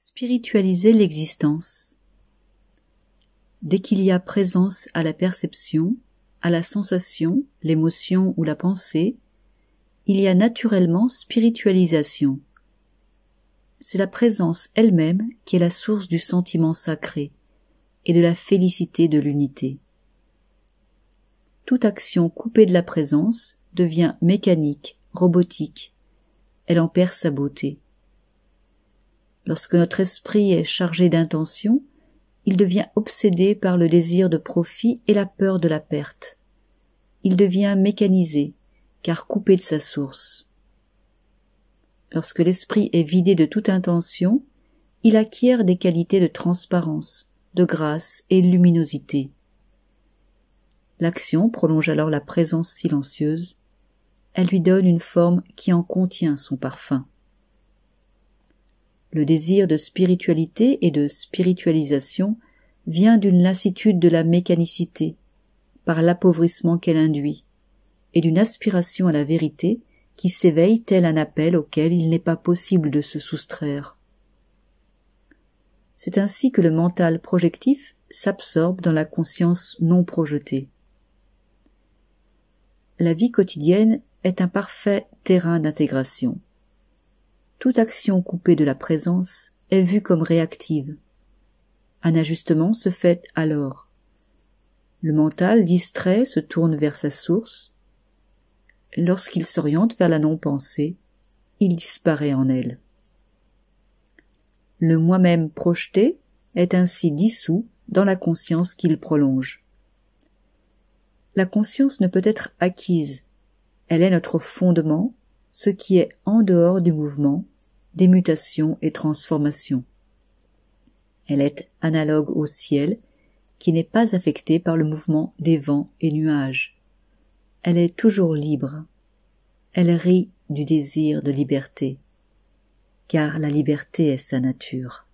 Spiritualiser l'existence. Dès qu'il y a présence à la perception, à la sensation, l'émotion ou la pensée, il y a naturellement spiritualisation. C'est la présence elle-même qui est la source du sentiment sacré et de la félicité de l'unité. Toute action coupée de la présence devient mécanique, robotique. Elle en perd sa beauté. Lorsque notre esprit est chargé d'intention, il devient obsédé par le désir de profit et la peur de la perte. Il devient mécanisé, car coupé de sa source. Lorsque l'esprit est vidé de toute intention, il acquiert des qualités de transparence, de grâce et luminosité. L'action prolonge alors la présence silencieuse. Elle lui donne une forme qui en contient son parfum. Le désir de spiritualité et de spiritualisation vient d'une lassitude de la mécanicité, par l'appauvrissement qu'elle induit, et d'une aspiration à la vérité qui s'éveille tel un appel auquel il n'est pas possible de se soustraire. C'est ainsi que le mental projectif s'absorbe dans la conscience non projetée. La vie quotidienne est un parfait terrain d'intégration. Toute action coupée de la présence est vue comme réactive. Un ajustement se fait alors. Le mental distrait se tourne vers sa source. Lorsqu'il s'oriente vers la non-pensée, il disparaît en elle. Le moi-même projeté est ainsi dissous dans la conscience qu'il prolonge. La conscience ne peut être acquise. Elle est notre fondement, ce qui est en dehors du mouvement, des mutations et transformations. Elle est analogue au ciel, qui n'est pas affecté par le mouvement des vents et nuages. Elle est toujours libre. Elle rit du désir de liberté, car la liberté est sa nature.